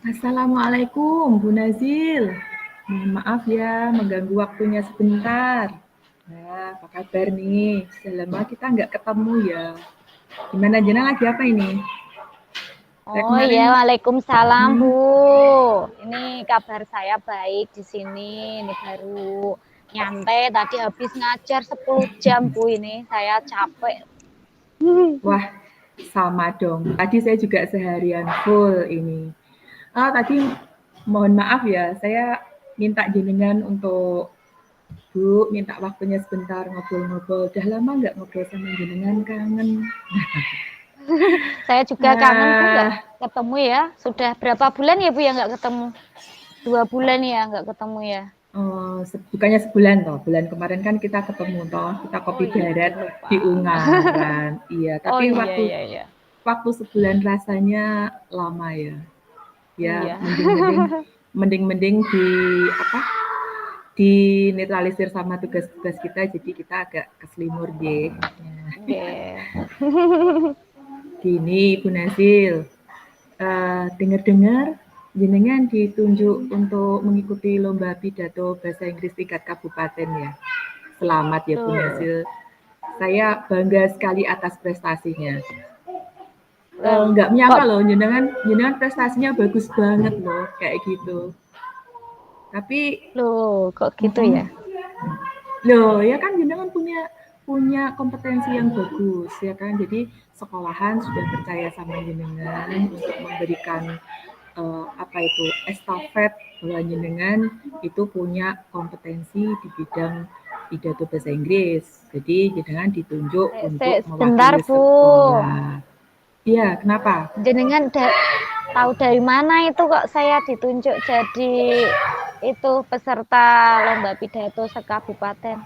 Assalamualaikum, Bu Nazil. Mohon maaf ya, mengganggu waktunya sebentar. Nah, apa kabar nih? Sudah lama kita nggak ketemu ya. Gimana jenang lagi apa ini? Saya Oh iya, kemarin, Waalaikumsalam Bu. hmm, Ini kabar saya baik di sini. Ini baru nyantai. Tadi habis ngajar 10 jam Bu ini. Saya capek. wah sama dong. Tadi saya juga seharian full ini. Tadi mohon maaf ya, saya minta jenengan untuk Bu, minta waktunya sebentar ngobrol-ngobrol. Udah lama nggak ngobrol sama jenengan, kangen. Saya juga kangen Bu, nggak Ah, ketemu ya. Sudah berapa bulan ya Bu ya nggak ketemu? 2 bulan ya nggak ketemu ya. Bukannya sebulan toh, bulan kemarin kan kita ketemu toh, kita Oh kopi iya, darat aduh lupa. di Ungaran. Iya, Oh tapi iya waktu iya iya. waktu sebulan rasanya lama ya. Ya, Iya. mending di apa? Di netralisir sama tugas-tugas kita, jadi kita agak keselimur deh. Nggih. Gini, Ibu Nasil, dengar-dengar jenengan ditunjuk untuk mengikuti lomba pidato bahasa Inggris tingkat kabupaten ya. Selamat ya Bu Tuh. Nasil. Saya bangga sekali atas prestasinya. Lah, Nggak menyangka kok loh, jenengan jenengan prestasinya bagus banget loh, kayak gitu. Tapi, loh, kok gitu mm-mm. ya? Loh ya kan jenengan punya punya kompetensi yang bagus ya kan. Jadi sekolahan sudah percaya sama jenengan untuk memberikan apa itu estafet bahwa jenengan itu punya kompetensi di bidang pidato bahasa Inggris. Jadi jenengan ditunjuk untuk Sebentar, mewakili Bu. sekolah. Iya, kenapa? Jenengan tahu dari mana itu kok saya ditunjuk jadi itu peserta lomba pidato sekabupaten?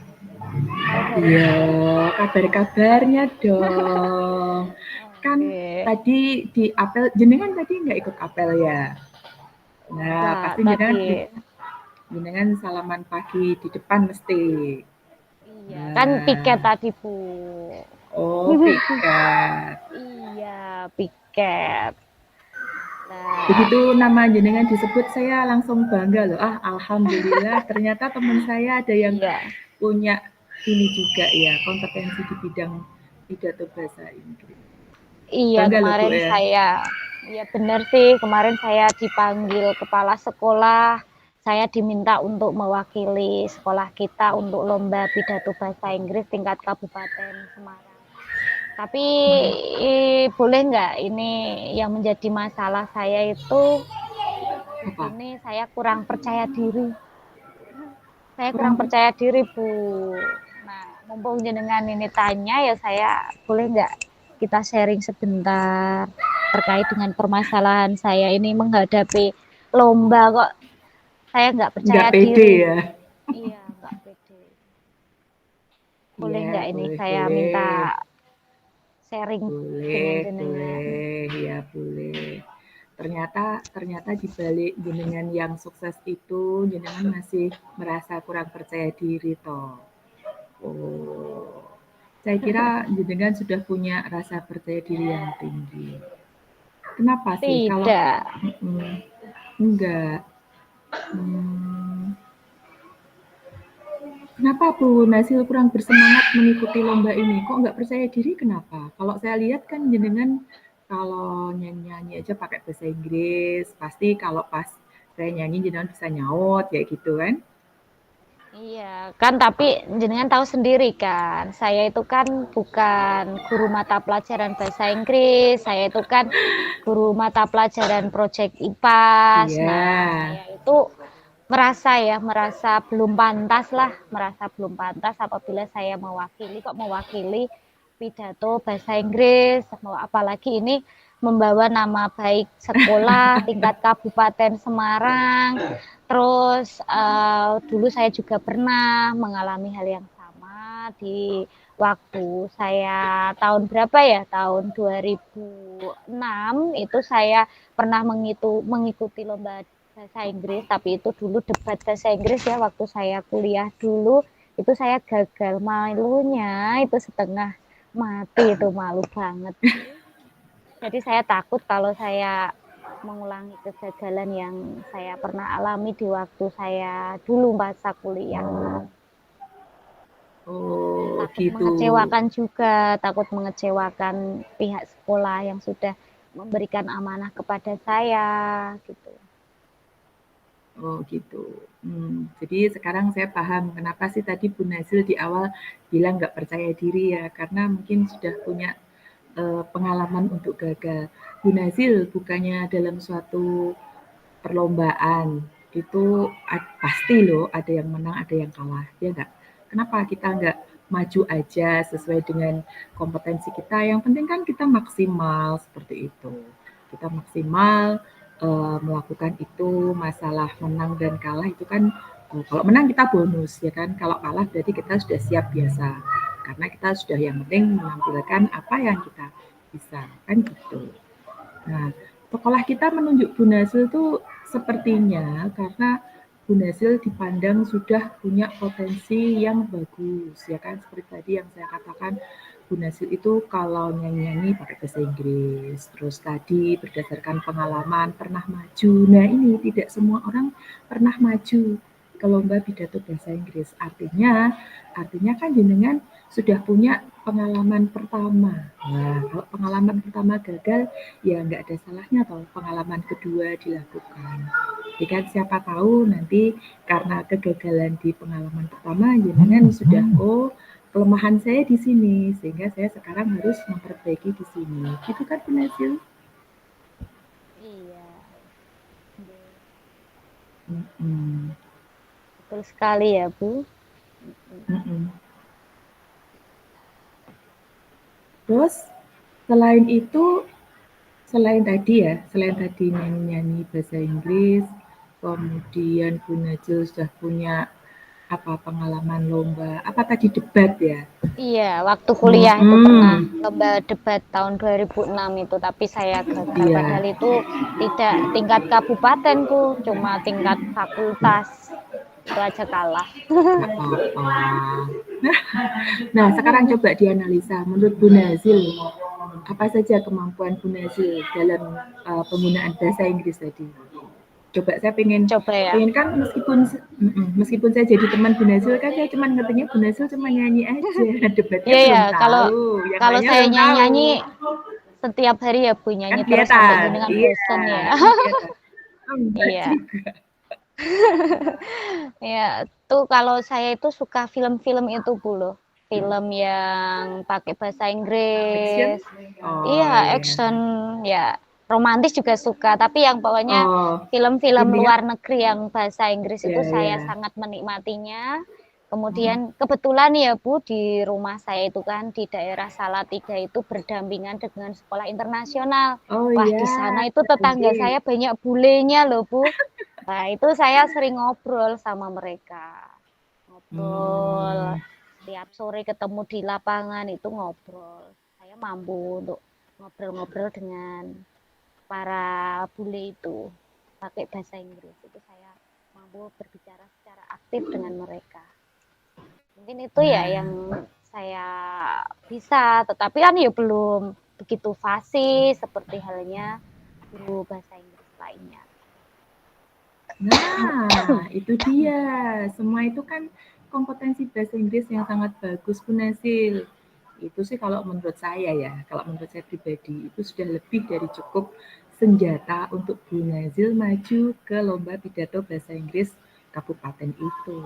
Tahu dari Iya, mana? kabar-kabarnya dong. Kan Oke. tadi di apel, jenengan tadi nggak ikut apel ya? Nah, Enggak, pasti tadi. jenengan salaman pagi di depan mesti. Iya, kan piket Nah, tadi, Bu. oh piket. Iya, piket. Nah, Begitu nama jenengan disebut saya langsung bangga loh. Alhamdulillah ternyata teman saya ada yang iya. punya ini juga ya, kompetensi di bidang pidato bahasa Inggris. Iya, Bangga loh Bu kemarin ya. saya, ya benar sih, kemarin saya dipanggil kepala sekolah, saya diminta untuk mewakili sekolah kita untuk lomba pidato bahasa Inggris tingkat Kabupaten Semarang. Tapi boleh nggak ini yang menjadi masalah saya itu di Apa? sini saya kurang percaya diri. Saya kurang Kurang per percaya diri, Bu. Nah, mumpung jenengan ini tanya ya saya boleh nggak kita sharing sebentar terkait dengan permasalahan saya ini menghadapi lomba kok saya nggak nggak percaya pede diri. ya. Iya, nggak pede. Boleh Iya, nggak ini boleh saya minta boleh. sharing dengan Boleh, jenengan? boleh, ya boleh. Ternyata ternyata di balik jenengan yang sukses itu, jenengan masih merasa kurang percaya diri toh. Oh, saya kira jenengan sudah punya rasa percaya diri yang tinggi. Kenapa sih? Kalau Tidak. enggak, hmm, kenapa Bu Nasil kurang bersemangat mengikuti lomba ini? Kok nggak percaya diri kenapa? Kalau saya lihat kan jenengan kalau nyanyi-nyanyi aja pakai bahasa Inggris, pasti kalau pas saya nyanyi jenengan bisa nyaut kayak gitu kan? Iya, kan tapi jenengan tahu sendiri kan, saya itu kan bukan guru mata pelajaran bahasa Inggris, saya itu kan guru mata pelajaran project IPAS. Iya. Nah, saya itu merasa belum pantas lah, merasa belum pantas apabila saya mewakili pidato bahasa Inggris, apalagi ini membawa nama baik sekolah tingkat Kabupaten Semarang. Terus dulu saya juga pernah mengalami hal yang sama di waktu saya tahun berapa ya, tahun 2006 itu saya pernah mengikuti lomba bahasa Inggris, tapi itu dulu debat bahasa Inggris ya, waktu saya kuliah dulu itu saya gagal, malunya itu setengah mati, itu malu banget. Jadi saya takut kalau saya mengulangi kegagalan yang saya pernah alami di waktu saya dulu masa kuliah. Oh, Takut gitu. mengecewakan juga, takut mengecewakan pihak sekolah yang sudah memberikan amanah kepada saya gitu. Oh, gitu. Jadi sekarang saya paham kenapa sih tadi Bu Nazil di awal bilang nggak percaya diri ya, karena mungkin sudah punya pengalaman untuk gagal. Bu Nazil bukannya dalam suatu perlombaan itu pasti loh ada yang menang, ada yang kalah, ya nggak? Kenapa kita nggak maju aja sesuai dengan kompetensi kita? Yang penting kan kita maksimal seperti itu. Kita maksimal melakukan itu, masalah menang dan kalah itu kan kalau menang kita bonus ya kan, kalau kalah berarti kita sudah siap biasa karena kita sudah yang penting menampilkan apa yang kita bisa kan gitu. Nah, sekolah kita menunjuk Bu Nasil itu sepertinya karena Bu Nasil dipandang sudah punya potensi yang bagus, ya kan? Seperti tadi yang saya katakan, Bu Nasil itu kalau nyanyi-nyanyi pakai bahasa Inggris, terus tadi berdasarkan pengalaman pernah maju. Nah ini tidak semua orang pernah maju ke lomba pidato bahasa Inggris. Artinya kan jenengan sudah punya pengalaman pertama. Nah, kalau pengalaman pertama gagal, ya nggak ada salahnya kalau pengalaman kedua dilakukan. Jadi kan siapa tahu nanti karena kegagalan di pengalaman pertama, jenengan sudah kelemahan saya di sini, sehingga saya sekarang harus memperbaiki di sini. Gitu kan, Bu Nazil? Iya, Mm-mm. betul sekali ya Bu. Mm-mm. Terus selain itu, selain tadi nyanyi-nyanyi bahasa Inggris, kemudian Bu Najil sudah punya apa pengalaman lomba, apa tadi debat ya? Iya, waktu kuliah itu pernah Hmm, lomba debat tahun 2006 itu, tapi saya gagal. iya, Padahal itu tidak tingkat kabupaten Bu, cuma tingkat fakultas. Itu aja kalah. nggak apa-apa. Nah, sekarang coba dianalisa. Menurut Bu Nazil, apa saja kemampuan Bu Nazil dalam penggunaan bahasa Inggris tadi? Coba saya Coba ya. pengen kan meskipun saya jadi teman Bu Nazil kan saya cuma ngertinya Bu Nazil cuma nyanyi aja, debatnya Iya ya, belum kalau tahu, yang kalau lainnya saya belum tahu. nyanyi setiap hari ya Bu, Kan nyanyi terus sampai kelihatan, jenengan iya, bosen ya. kan kelihatan. Oh, enggak Iya. juga. Ya, tuh kalau saya itu suka film-film itu Bu loh. Film yang pakai bahasa Action? Inggris. Oh Iya, iya. action ya. Romantis juga suka, tapi yang pokoknya Oh, film-film intinya luar negeri yang bahasa Inggris ya itu saya ya. sangat menikmatinya. Mm. Kemudian kebetulan ya Bu, di rumah saya itu kan di daerah Salatiga itu berdampingan dengan sekolah internasional. Oh Wah, iya, di sana itu tetangga asik. saya banyak bulenya loh Bu. Nah, itu saya sering ngobrol sama mereka. Ngobrol, Hmm. setiap sore ketemu di lapangan itu ngobrol. Saya mampu untuk ngobrol-ngobrol dengan para bule itu pakai bahasa Inggris. Itu saya mampu berbicara secara aktif dengan mereka. Mungkin itu ya yang Nah, saya bisa, tetapi kan ya belum begitu fasih seperti halnya guru bahasa Inggris lainnya. nah, itu dia. Semua itu kan kompetensi bahasa Inggris yang sangat bagus, Bu Nasil. Itu sih kalau menurut saya ya, kalau menurut saya pribadi, itu sudah lebih dari cukup senjata untuk Bu Nazil maju ke lomba pidato bahasa Inggris kabupaten itu.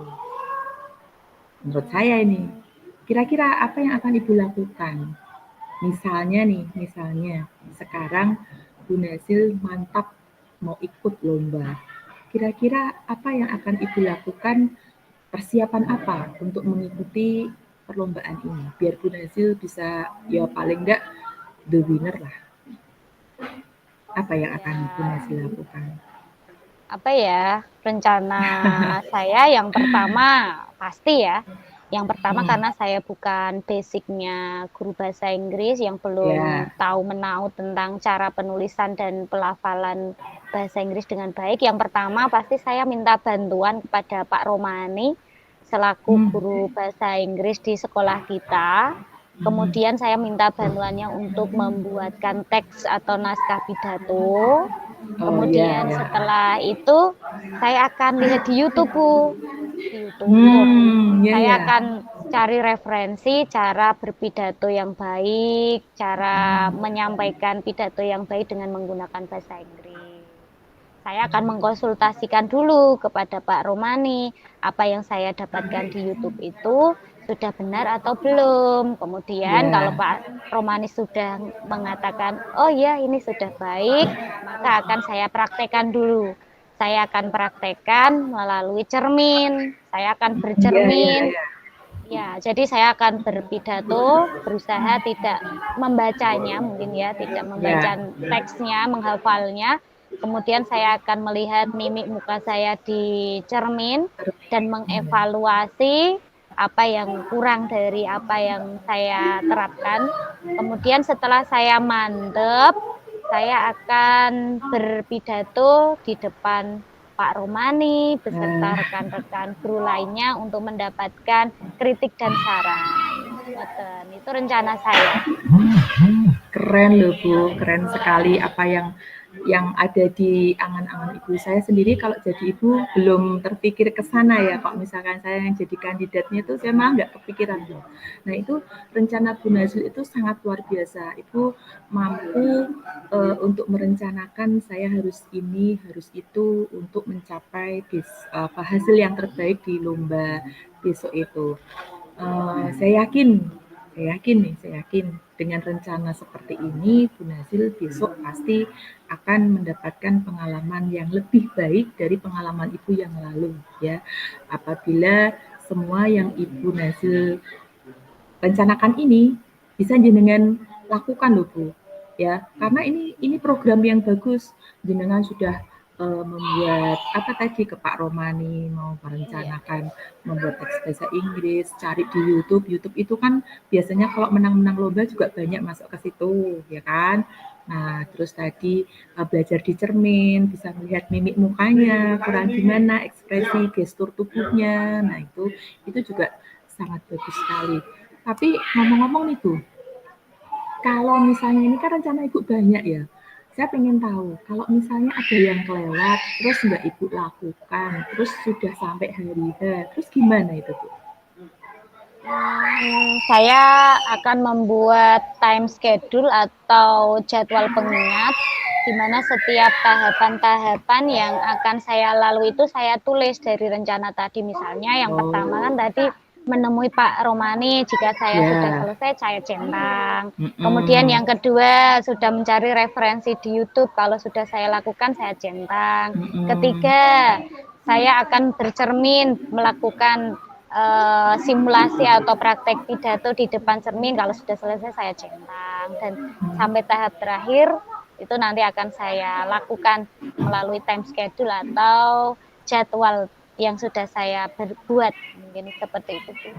Menurut saya ini, kira-kira apa yang akan Ibu lakukan? Misalnya sekarang Bu Nasil mantap mau ikut lomba. Kira-kira apa yang akan Ibu lakukan, persiapan apa untuk mengikuti perlombaan ini? Biar Bu Nasil bisa, ya paling enggak the winner lah. Apa yang akan Bu Ya, Nasil lakukan? apa ya, rencana saya yang pertama pasti ya, yang pertama Hmm, karena saya bukan basicnya guru bahasa Inggris yang belum ya. tahu menau tentang cara penulisan dan pelafalan bahasa Inggris dengan baik. Yang pertama pasti saya minta bantuan kepada Pak Romani selaku Hmm, guru bahasa Inggris di sekolah kita. hmm. Kemudian saya minta bantuannya untuk membuatkan teks atau naskah pidato. Oh ya, Kemudian ya. setelah itu saya akan lihat di YouTube, Bu. Di YouTube. Ya, Saya ya. akan cari referensi cara berpidato yang baik, cara menyampaikan pidato yang baik dengan menggunakan bahasa Inggris. Saya akan mengkonsultasikan dulu kepada Pak Romani, apa yang saya dapatkan di YouTube itu sudah benar atau belum. Kemudian kalau Ya. Pak Romani sudah mengatakan, oh ya ini sudah baik, maka akan saya praktekkan dulu. Saya akan praktekkan melalui cermin. Saya akan Ya, ya, bercermin. ya. Ya, jadi saya akan berpidato, berusaha tidak membacanya, mungkin ya, tidak membaca Ya. teksnya, menghafalnya. Kemudian saya akan melihat mimik muka saya di cermin dan mengevaluasi apa yang kurang dari apa yang saya terapkan. Kemudian setelah saya mantep, saya akan berpidato di depan Pak Romani beserta Nah, rekan-rekan guru lainnya untuk mendapatkan kritik dan saran. Itu rencana saya. keren loh Bu, keren sekali apa yang ada di angan-angan Ibu. Saya sendiri kalau jadi Ibu belum terpikir ke sana ya. Kalau misalkan saya yang jadi kandidatnya itu saya malah nggak kepikiran loh. Nah itu rencana Bu Nazil itu sangat luar biasa. Ibu mampu untuk merencanakan saya harus ini, harus itu untuk mencapai hasil yang terbaik di lomba besok itu. Saya yakin dengan rencana seperti ini, Bu Nazil besok pasti akan mendapatkan pengalaman yang lebih baik dari pengalaman Ibu yang lalu ya. Apabila semua yang Ibu Nazil rencanakan ini bisa jenengan lakukan loh Bu ya, karena ini program yang bagus. Jenengan sudah membuat apa tadi ke Pak Romani, mau Iya. merencanakan membuat teks bahasa Inggris, cari di YouTube. YouTube itu kan biasanya kalau menang-menang lomba juga banyak masuk ke situ ya kan. Nah terus tadi belajar di cermin, bisa melihat mimik mukanya kurang gimana, ekspresi gestur tubuhnya. Nah itu juga sangat bagus sekali. Tapi ngomong-ngomong nih Bu, kalau misalnya ini kan rencana Ibu banyak ya. Saya pengen tahu, kalau misalnya ada yang kelewat, terus nggak Ibu lakukan, terus sudah sampai hari H, terus gimana itu Bu? Saya akan membuat time schedule atau jadwal pengingat di mana setiap tahapan-tahapan yang akan saya lalui itu saya tulis dari rencana tadi. Misalnya yang pertama kan Oh, tadi menemui Pak Romani, jika saya sudah ya, selesai saya centang. Kemudian mm-mm, yang kedua sudah mencari referensi di YouTube, kalau sudah saya lakukan saya centang. mm-mm, Ketiga, saya akan bercermin melakukan simulasi atau praktek pidato di depan cermin, kalau sudah selesai saya centang, dan sampai tahap terakhir itu nanti akan saya lakukan melalui time schedule atau jadwal yang sudah saya buat, mungkin seperti itu Bu.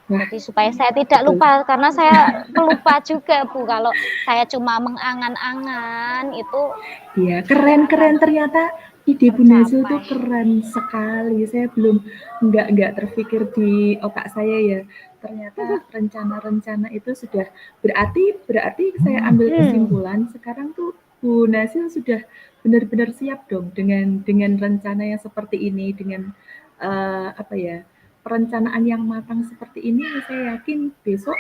wah Jadi supaya saya tidak betul. lupa, karena saya pelupa juga Bu, kalau saya cuma mengangan-angan itu Iya, tidak keren-keren akan ternyata ide Bu Nazil tuh tercapai. keren sekali. Saya belum nggak terpikir di otak saya ya. Ternyata rencana-rencana itu sudah berarti berarti saya ambil Hmm. kesimpulan sekarang tuh Bu Nazil sudah benar-benar siap dong dengan rencana yang seperti ini, dengan apa ya, perencanaan yang matang seperti ini. Saya yakin besok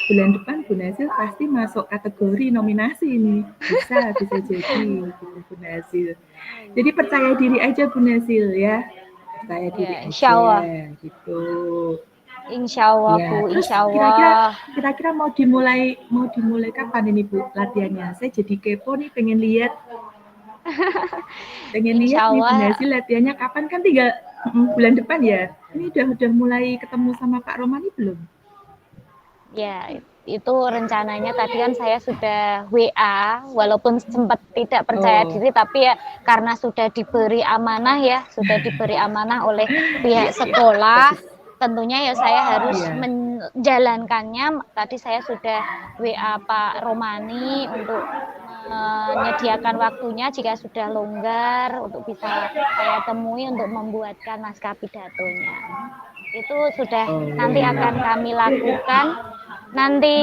bulan depan Bu Nazil pasti masuk kategori nominasi ini. Bisa jadi gitu Bu Nazil. Oh Jadi iya. percaya diri aja Bu Nazil ya. saya diri Ya, insya aja Allah. gitu. Insya Allah, Ya, Bu. terus Insya kira-kira Allah. kira-kira mau dimulai kapan ini Bu latihannya? Saya jadi kepo nih, pengen lihat Insya nih Bu Allah. Nasi latihannya kapan, kan tinggal bulan depan ya. Ini udah mulai ketemu sama Pak Romani belum? Ya, itu rencananya tadi kan saya sudah WA, walaupun sempat tidak percaya Oh, diri, tapi ya karena sudah diberi amanah ya, sudah diberi amanah oleh pihak sekolah, bagus. tentunya ya saya harus Iya. menjalankannya. Tadi saya sudah WA Pak Romani untuk menyediakan waktunya jika sudah longgar untuk bisa saya temui untuk membuatkan naskah pidatonya. Itu sudah Oh, nanti akan kami lakukan nanti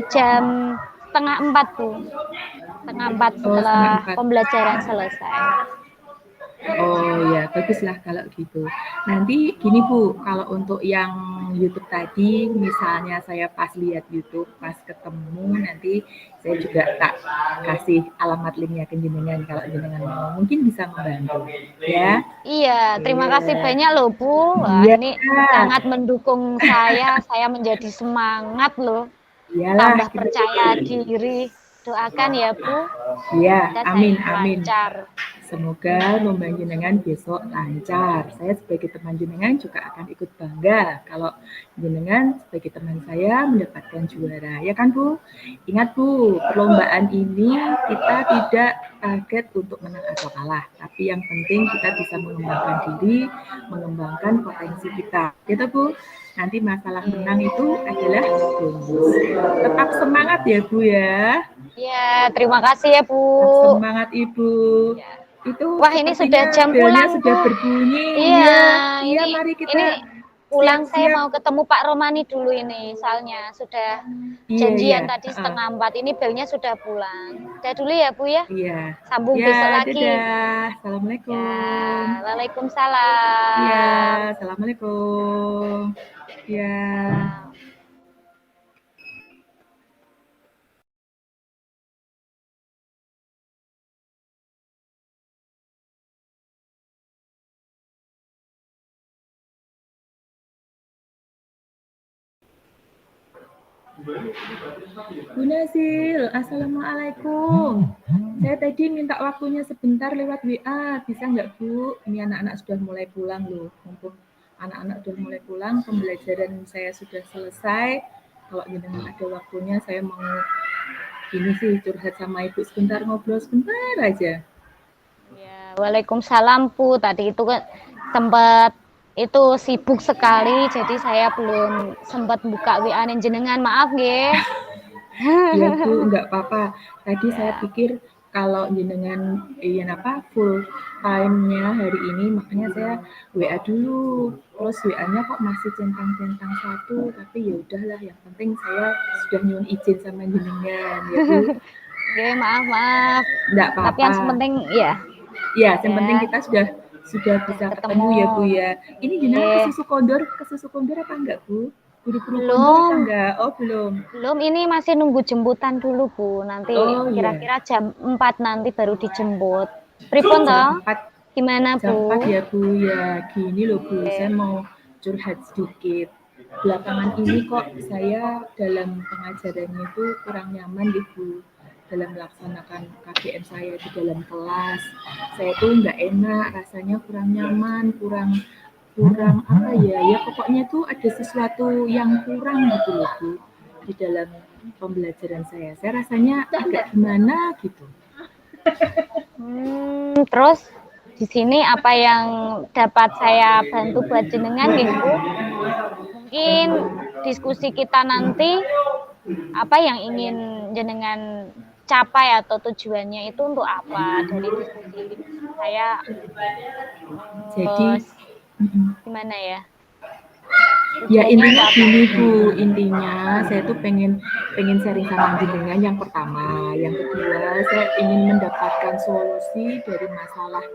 jam 3:30 Bu, 3:30 oh setengah setelah empat. pembelajaran selesai. Oh ya, baguslah kalau gitu. Nanti gini Bu, kalau untuk yang YouTube tadi, misalnya saya pas lihat YouTube, pas ketemu, nanti saya juga tak kasih alamat linknya ke jenengan kalau jenengan mau. Mungkin bisa membantu, ya. Iya, terima kasih Iya, banyak loh Bu. Wah, iya, ini sangat mendukung saya menjadi semangat loh, iyalah tambah kita juga. percaya diri. Doakan ya Bu, Iya, semoga amin, saya amin. lancar. Semoga lomba jenengan besok lancar. Saya sebagai teman jenengan juga akan ikut bangga kalau jenengan sebagai teman saya mendapatkan juara. Ya kan Bu? Ingat Bu, perlombaan ini kita tidak target untuk menang atau kalah. Tapi yang penting kita bisa mengembangkan diri, mengembangkan potensi kita. Gitu Bu? Nanti masalah menang Iya. itu adalah bonus. Tetap semangat ya Bu ya. Iya, terima kasih ya Bu. Tetap semangat Ibu. Ya. Itu Wah, ini sudah sepertinya jam belnya pulang sudah Bu. berbunyi. Iya, Iya, iya mari ini kita pulang saya siap-siap. mau ketemu Pak Romani dulu ini, soalnya sudah Iya, iya. janjian tadi Heeh. 3:30, ini belnya sudah pulang. Udah dulu ya Bu ya, Iya. sambung Ya, besok lagi. dadah. Ya, Assalamualaikum. Iya, waalaikumsalam. assalamualaikum. Ya. Salam. Bu Nasil, assalamualaikum. Saya tadi minta waktunya sebentar lewat WA, bisa nggak Bu? Ini anak-anak sudah mulai pulang loh. Mumpung anak-anak sudah mulai pulang, pembelajaran saya sudah selesai. Kalau jenengan ada waktunya, saya mau ini sih curhat sama Ibu sebentar, ngobrol sebentar aja. Ya, waalaikumsalam Bu. Tadi itu kan sempat itu sibuk sekali, jadi saya belum sempat buka WA jenengan. Maaf nggih. Iya Bu, nggak apa-apa. Tadi saya Ya. pikir kalau jenengan full time-nya hari ini, makanya saya WA dulu. Terus WA-nya kok masih centang-centang satu, tapi ya udahlah. Yang penting saya sudah nyuwun izin sama jenengan, ya Bu. Oke, maaf, maaf. Nggak Tapi apa-apa. yang penting ya, Ya, yang penting ya kita sudah udah bisa ketemu ketemu. ya Bu ya. Ini jenengan Eh, ke susu kondor apa enggak Bu? Guru-guru kondor apa belum, enggak? Oh belum. belum. Ini masih nunggu jemputan dulu, Bu. Nanti Oh iya. kira-kira jam 4 nanti baru dijemput. Pripun Jam toh? 4 Gimana, jam 4 Bu? ya Bu ya. Gini loh Bu, saya Eh, mau curhat sedikit. Belakangan ini kok saya dalam pengajarannya itu kurang nyaman gitu Bu. Dalam melaksanakan KBM saya di dalam kelas. Saya tuh nggak enak, rasanya kurang nyaman, kurang kurang apa ya, ya pokoknya tuh ada sesuatu yang kurang gitu loh Bu di dalam pembelajaran saya. Saya rasanya agak gimana gitu. terus di sini apa yang dapat saya bantu buat jenengan, nggih, Bu? Mungkin diskusi kita nanti apa yang ingin jenengan capai atau tujuannya itu untuk apa dari diskusi saya Jadi uh, gimana ya, ya tujuannya untuk intinya apa? gini Bu, intinya saya tuh pengen pengen sharing sama jenengan yang pertama, yang kedua saya ingin mendapatkan solusi dari masalah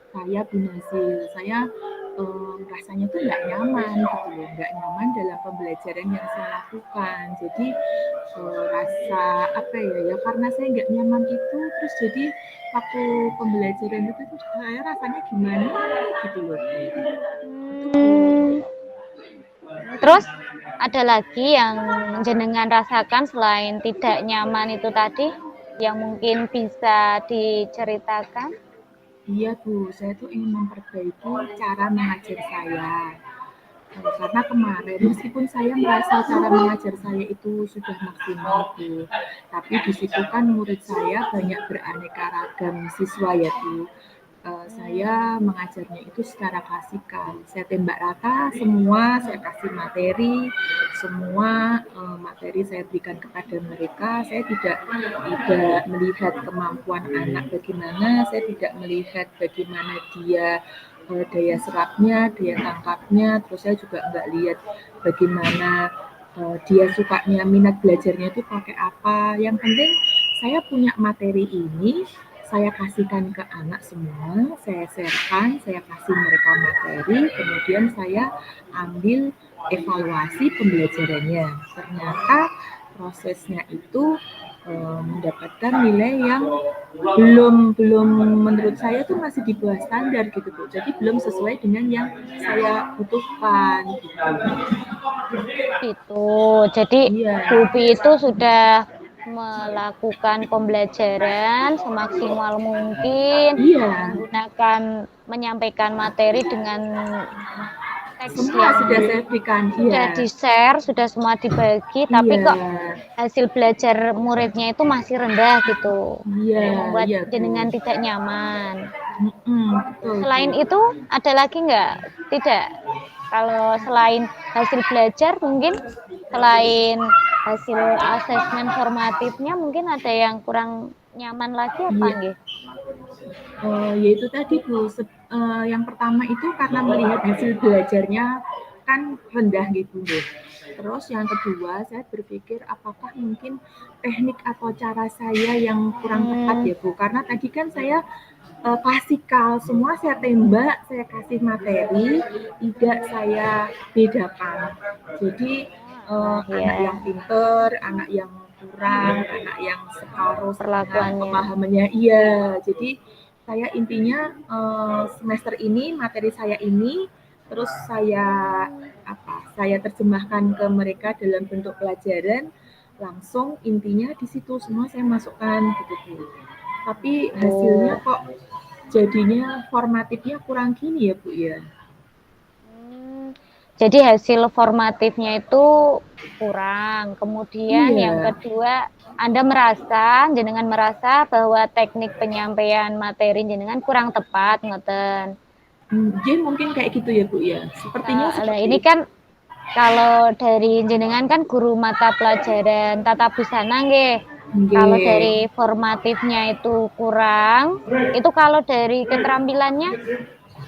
saya Bu Nasil. Saya rasanya tuh nggak nyaman gitu loh, nggak nyaman dalam pembelajaran yang saya lakukan. Jadi rasa apa ya karena saya nggak nyaman itu, terus jadi waktu pembelajaran itu tuh saya rasanya gimana gitu loh. Hmm, terus ada lagi yang jenengan rasakan selain tidak nyaman itu tadi, yang mungkin bisa diceritakan? Iya Bu, saya tuh ingin memperbaiki cara mengajar saya. Karena kemarin meskipun saya merasa cara mengajar saya itu sudah maksimal Bu, tapi di situ kan murid saya banyak beraneka ragam siswa ya Bu. Saya mengajarnya itu secara klasikal. Saya tembak rata semua, saya kasih materi, semua materi saya berikan kepada mereka. Saya tidak melihat kemampuan anak bagaimana, saya tidak melihat bagaimana dia daya serapnya, daya tangkapnya, terus saya juga nggak lihat bagaimana dia sukanya, minat belajarnya itu pakai apa. Yang penting saya punya materi ini, saya kasihkan ke anak semua, saya sharekan, saya kasih mereka materi, kemudian saya ambil evaluasi pembelajarannya. Ternyata prosesnya itu mendapatkan nilai yang belum menurut saya tuh masih di bawah standar gitu Bu. Jadi belum sesuai dengan yang saya butuhkan gitu. Gitu. Jadi Iya. Bubi itu sudah melakukan pembelajaran semaksimal mungkin, Iya. menyampaikan materi dengan teks Semua yang sudah saya berikan. sudah Iya. di-share, sudah semua dibagi, tapi Iya. kok hasil belajar muridnya itu masih rendah gitu, Iya, membuat iya Bu. jenengan tidak nyaman. Betul Bu. Selain itu, ada lagi nggak? Tidak. Kalau selain hasil belajar, mungkin selain hasil asesmen formatifnya, mungkin ada yang kurang nyaman lagi apa Iya. nggih? Yaitu tadi Bu, yang pertama itu karena melihat hasil belajarnya kan rendah gitu Bu. Terus yang kedua saya berpikir apakah mungkin teknik atau cara saya yang kurang tepat ya Bu, karena tadi kan saya klasikal, semua saya tembak, saya kasih materi, tidak saya bedakan. Jadi anak yang pinter, anak yang kurang, anak yang separuh setengah Perlakuannya. pemahamannya, iya. Jadi saya intinya semester ini materi saya ini, terus saya terjemahkan ke mereka dalam bentuk pelajaran, langsung intinya di situ semua saya masukkan gitu Bu. Tapi hasilnya kok jadinya formatifnya kurang gini ya Bu ya. Jadi hasil formatifnya itu kurang. Kemudian yang Iya. kedua, jenengan merasa bahwa teknik penyampaian materi jenengan kurang tepat, ngoten. Jadi mungkin kayak gitu ya Bu ya. Sepertinya Nah, seperti ini itu. kan kalau dari jenengan kan guru mata pelajaran tata busana nggih. Kalau Nggih. dari formatifnya itu kurang, itu kalau dari keterampilannya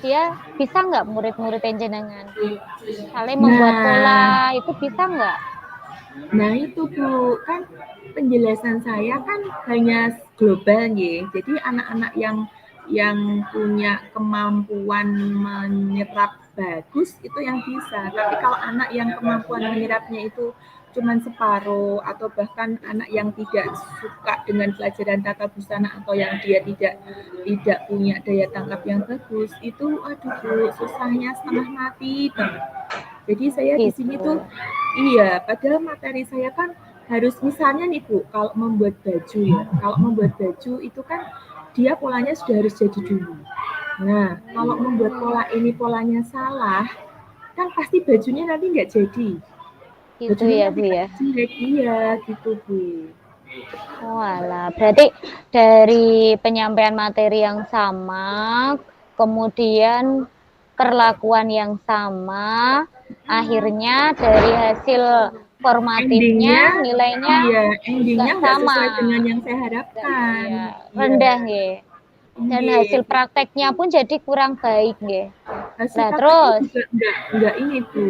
dia bisa nggak murid-murid jenengan? Misalnya membuat Nah, pola itu bisa nggak? nah itu Bu, kan penjelasan saya kan hanya global ya. Jadi anak-anak yang punya kemampuan menyerap bagus itu yang bisa. Tapi kalau anak yang kemampuan menyerapnya itu cuman separuh atau bahkan anak yang tidak suka dengan pelajaran tata busana atau yang dia tidak punya daya tangkap yang bagus, itu aduh Bu, susahnya setengah mati banget. Jadi saya di sini tuh Gitu. iya, padahal materi saya kan harus misalnya nih Bu, kalau membuat baju ya, kalau membuat baju itu kan dia polanya sudah harus jadi dulu. Nah, kalau membuat pola ini polanya salah, kan pasti bajunya nanti nggak jadi. Gitu Bajunya ya nanti Bu kan ya. jelek, iya gitu Bu. Oh alah, berarti dari penyampaian materi yang sama, kemudian perlakuan yang sama, akhirnya dari hasil Endingnya, formatifnya nilainya iya, endingnya nggak nggak sama, sesuai dengan yang saya nggak, harapkan. ya, Iya, rendah nggih. Dan iya. hasil prakteknya pun jadi kurang baik nggih. Hasil Nah prakteknya terus juga nggak ini Bu.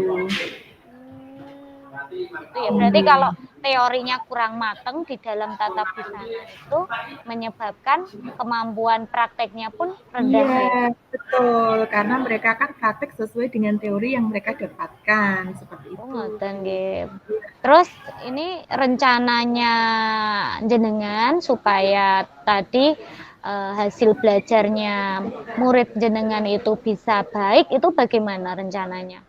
Itu ya, berarti kalau teorinya kurang mateng di dalam tata busana itu menyebabkan kemampuan prakteknya pun rendah Iya, ya. betul. Karena mereka kan praktek sesuai dengan teori yang mereka dapatkan, seperti Oh, itu. ngoten nggih. Terus ini rencananya jenengan supaya tadi hasil belajarnya murid jenengan itu bisa baik, itu bagaimana rencananya?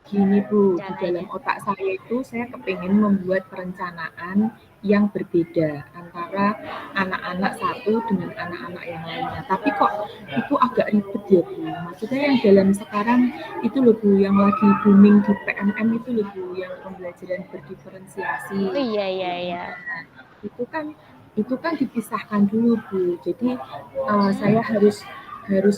Gini Bu, di dalam Rencananya. otak saya itu saya kepingin membuat perencanaan yang berbeda antara anak-anak satu dengan anak-anak yang lainnya. Tapi kok itu agak ribet ya Bu. Maksudnya yang dalam sekarang itu loh Bu, yang lagi booming di PNM itu loh Bu, yang pembelajaran berdiferensiasi. Oh iya iya iya. Nah, itu kan dipisahkan dulu Bu. Jadi Mm-mm. saya harus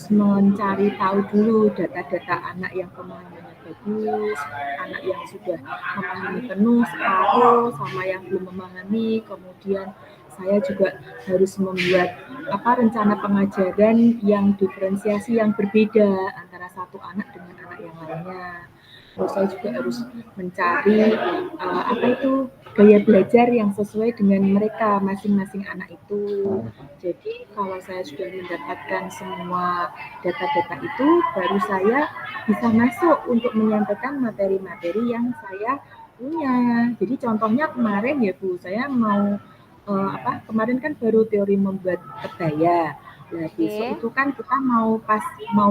mencari tahu dulu data-data anak yang pemahamannya bagus, anak yang sudah memahami penuh separuh, sama yang belum memahami. Kemudian saya juga harus membuat rencana pengajaran yang diferensiasi yang berbeda antara satu anak dengan anak yang lainnya. Terus saya juga harus mencari gaya belajar yang sesuai dengan mereka masing-masing anak itu. Jadi kalau saya sudah mendapatkan semua data-data itu, baru saya bisa masuk untuk menyampaikan materi-materi yang saya punya. Jadi contohnya kemarin ya Bu, saya mau kemarin kan baru teori membuat kebaya. Nah, besok Oke. itu kan kita mau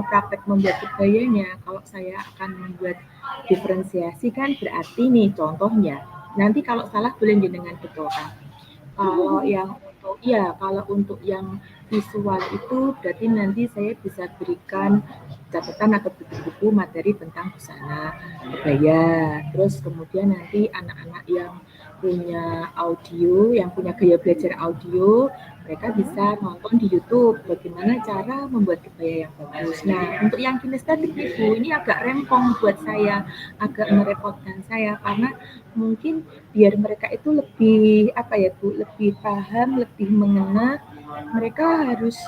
praktek membuat kebayanya. Kalau saya akan membuat diferensiasi kan berarti nih contohnya. Nanti kalau salah boleh jenengan betulkan. Kalau untuk yang visual itu berarti nanti saya bisa berikan catatan atau buku-buku materi tentang busana kebaya. Terus kemudian nanti anak-anak yang punya audio, yang punya gaya belajar audio, mereka bisa nonton di YouTube bagaimana cara membuat kebaya yang bagus. Nah, untuk yang kinestetik itu ini agak rempong buat saya, agak merepotkan saya karena mungkin biar mereka itu lebih lebih paham, lebih mengena, mereka harus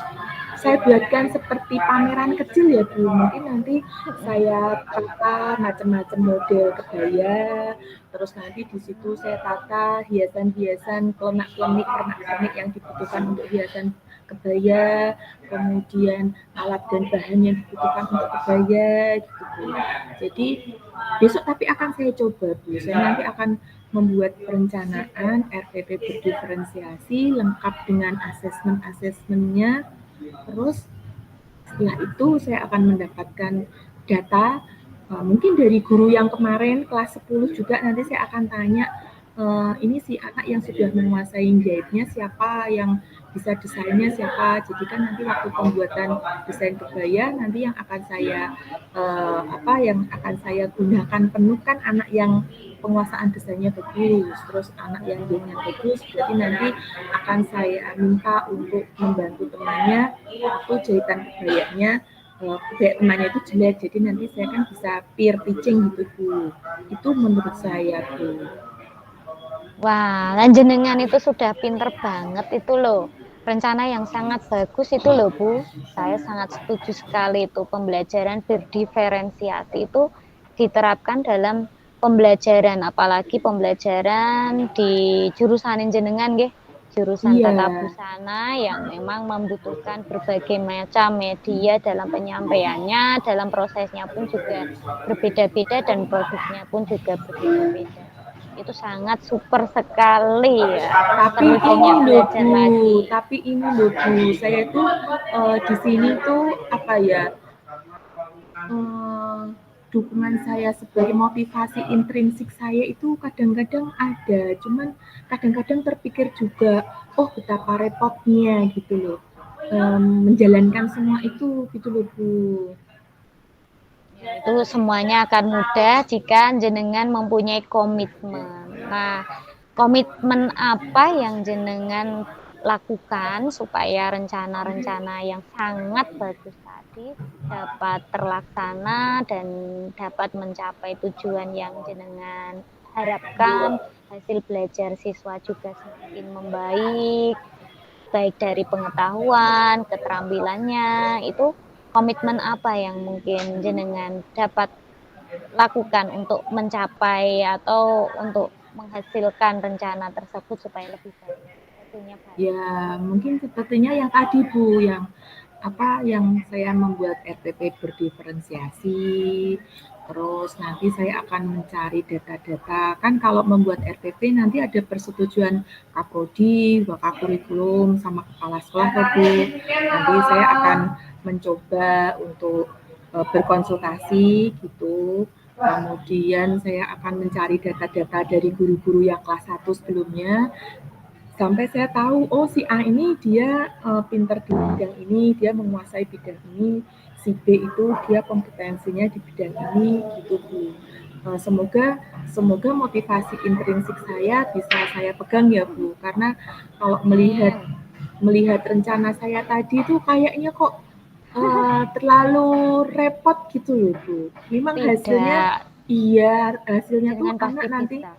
saya buatkan seperti pameran kecil ya Bu. Mungkin nanti saya tata macam-macam model kebaya, terus nanti di situ saya tata hiasan-hiasan, klenik-klenik, pernak-pernik yang dibutuhkan untuk hiasan kebaya, kemudian alat dan bahan yang dibutuhkan untuk kebaya gitu Bu. Jadi besok tapi akan saya coba Bu. Saya nanti akan membuat perencanaan RPP berdiferensiasi lengkap dengan asesmen-asesmennya. Terus setelah itu saya akan mendapatkan data mungkin dari guru yang kemarin kelas 10 juga nanti saya akan tanya ini si anak yang sudah menguasai jahitnya siapa, yang bisa desainnya siapa. Jadi kan nanti waktu pembuatan desain kebaya nanti yang akan saya gunakan penuh kan anak yang penguasaan desainnya bagus, terus anak yang jahitnya bagus, berarti nanti akan saya minta untuk membantu temannya waktu jahitan kebayanya kayak temannya itu jelek, jadi nanti saya kan bisa peer teaching gitu Bu. Itu menurut saya Bu. Wah, dan jenengan itu sudah pinter banget itu loh. Rencana yang sangat bagus itu loh Bu. Saya sangat setuju sekali itu pembelajaran berdiferensiasi itu diterapkan dalam pembelajaran, apalagi pembelajaran di jurusan jenengan nggih. Jurusan Iya, tata busana yang memang membutuhkan berbagai macam media dalam penyampaiannya, dalam prosesnya pun juga berbeda-beda dan produknya pun juga berbeda-beda. Itu sangat super sekali ya. tapi Perlu ini banyak loh belajar Bu, lagi. saya tuh di sini tuh apa ya, eh, dukungan saya sebagai motivasi intrinsik saya itu kadang-kadang ada, cuman kadang-kadang terpikir juga, oh betapa repotnya gitu loh, menjalankan semua itu gitu loh Bu. Ya, itu semuanya akan mudah jika jenengan mempunyai komitmen. Nah, komitmen apa yang jenengan lakukan supaya rencana-rencana yang sangat bagus tadi dapat terlaksana dan dapat mencapai tujuan yang jenengan harapkan, hasil belajar siswa juga semakin membaik, baik dari pengetahuan, keterampilannya, itu komitmen apa yang mungkin jenengan dapat lakukan untuk mencapai atau untuk menghasilkan rencana tersebut supaya lebih baik, hasilnya baik? Ya, mungkin sepertinya yang tadi Bu, yang yang saya membuat RPP berdiferensiasi, terus nanti saya akan mencari data-data. Kan kalau membuat RPP nanti ada persetujuan Kaprodi, Wakakurikulum, sama kepala sekolah Bu. Nanti saya akan mencoba untuk berkonsultasi gitu. Kemudian saya akan mencari data-data dari guru-guru yang kelas 1 sebelumnya, sampai saya tahu, oh si A ini dia pinter di bidang ini, dia menguasai bidang ini, si B itu dia kompetensinya di bidang ini, gitu Bu. Semoga motivasi intrinsik saya bisa saya pegang ya Bu, karena kalau melihat rencana saya tadi itu kayaknya kok terlalu repot gitu loh Bu. Memang hasilnya, Tidak, iya hasilnya tuh dengan pasti bisa.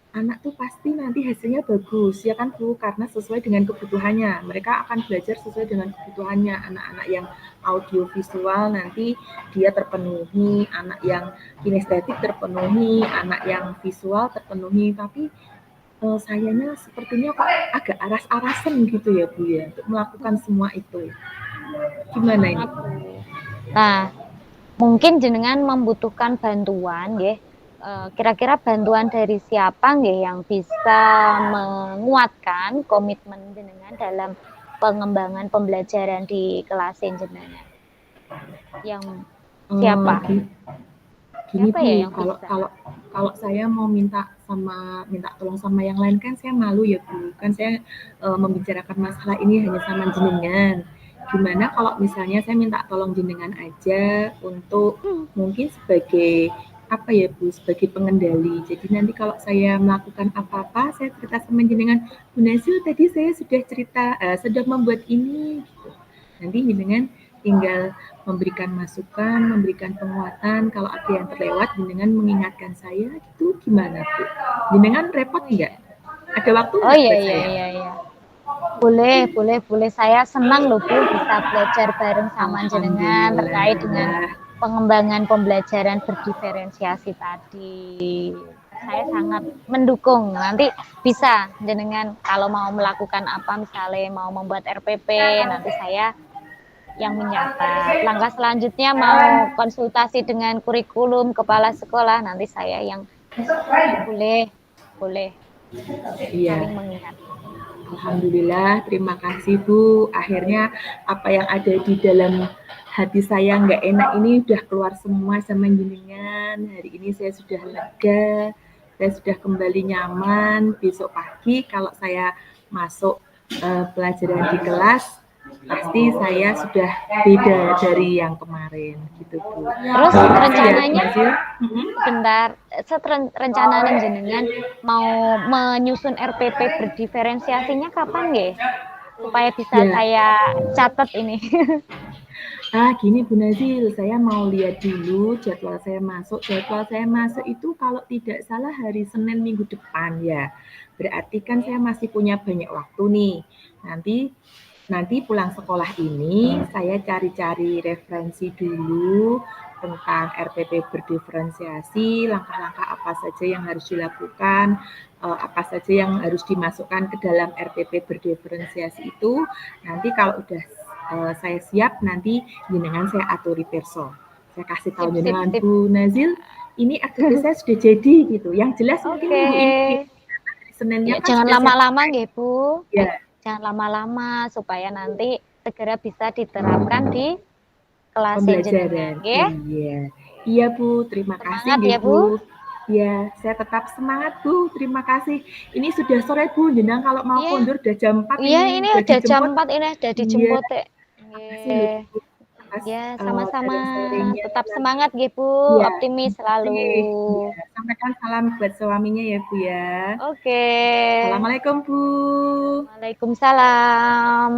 anak tuh pasti nanti hasilnya bagus ya kan Bu, karena sesuai dengan kebutuhannya. Mereka akan belajar sesuai dengan kebutuhannya. Anak-anak yang audiovisual nanti dia terpenuhi, anak yang kinestetik terpenuhi, anak yang visual terpenuhi. Tapi sayanya sepertinya kok agak aras-arasan gitu ya Bu ya, untuk melakukan semua itu. Gimana ini? Sangat Bu. Nah, mungkin jenengan membutuhkan bantuan nggih. Kira-kira bantuan dari siapa nggih yang bisa menguatkan komitmen jenengan dalam pengembangan pembelajaran di kelas jenengan? Yang Eh, siapa? gi- Gini Siapa Bu, ya yang kalau bisa? kalau kalau saya mau minta tolong sama yang lain kan saya malu ya Bu. Kan saya membicarakan masalah ini hanya sama jenengan. Gimana kalau misalnya saya minta tolong jenengan aja untuk mungkin sebagai apa ya Bu, sebagai pengendali. Jadi nanti kalau saya melakukan apa-apa, saya cerita sama jenengan, Bu Nasil tadi saya sudah sudah membuat ini gitu. Nanti jenengan tinggal memberikan masukan, memberikan penguatan. Kalau ada yang terlewat, jenengan mengingatkan saya, gitu gimana Bu? Jenengan repot Oh nggak? iya. Ada waktu Oh nggak iya buat iya saya? iya iya. Boleh, boleh, boleh. Saya senang loh Bu bisa belajar bareng sama jenengan terkait dengan Alhamdulillah. pengembangan pembelajaran berdiferensiasi tadi. Saya sangat mendukung. Nanti bisa jenengan kalau mau melakukan apa, misalnya mau membuat RPP, nanti saya yang menyatat. Langkah selanjutnya mau konsultasi dengan kurikulum kepala sekolah, nanti saya yang boleh, boleh Iya, saling mengingatkan. Alhamdulillah. Terima kasih Bu. Akhirnya apa yang ada di dalam hati saya nggak enak ini udah keluar semua sama jenengan. Hari ini saya sudah lega, saya sudah kembali nyaman. Besok pagi kalau saya masuk pelajaran di kelas, pasti saya sudah beda dari yang kemarin gitu Bu. Terus Terima kasih ya Bu rencananya Nazil. bentar, rencananya jenengan mau menyusun RPP berdiferensiasinya kapan nggih? Supaya bisa Ya, saya catat ini. Gini Bu Nazil, saya mau lihat dulu jadwal saya masuk. Jadwal saya masuk itu kalau tidak salah hari Senin minggu depan ya. Berarti kan saya Oke. masih punya banyak waktu nih. Nanti nanti pulang sekolah ini saya cari-cari referensi dulu tentang RPP berdiferensiasi, langkah-langkah apa saja yang harus dilakukan, apa saja yang harus dimasukkan ke dalam RPP berdiferensiasi itu. Nanti kalau udah saya siap, nanti jenengan saya aturi perso. Saya kasih tahu Sip, sip, jenengan, sip. Bu Nazil, ini RPP saya sudah jadi gitu. Yang jelas mungkin Oke. minggu ini, Seninnya Ya, kan jangan sudah saya lama-lama pakai. nggih, Bu. Ya, Jangan lama-lama supaya nanti segera bisa diterapkan di kelas jenengan, pembelajaran. nggih. Iya. Iya Bu, terima kasih Semangat nggih ya, Bu. Bu. Ya, saya tetap semangat Bu. Terima kasih. Ini sudah sore Bu, jenengan kalau mau Iya. kondur udah jam 4 Iya, ini ini udah udah jam dijemput. 4 ini udah Iya, dijemput, Teh. terima kasih loh Nggih. Bu atas Ya, sama-sama. sharing-sharingnya. Tetap semangat nggih, Bu. Iya, Optimis terima kasih. selalu. Iya, sampaikan salam buat suaminya ya Bu ya. Oke. Assalamualaikum Bu. Waalaikumsalam.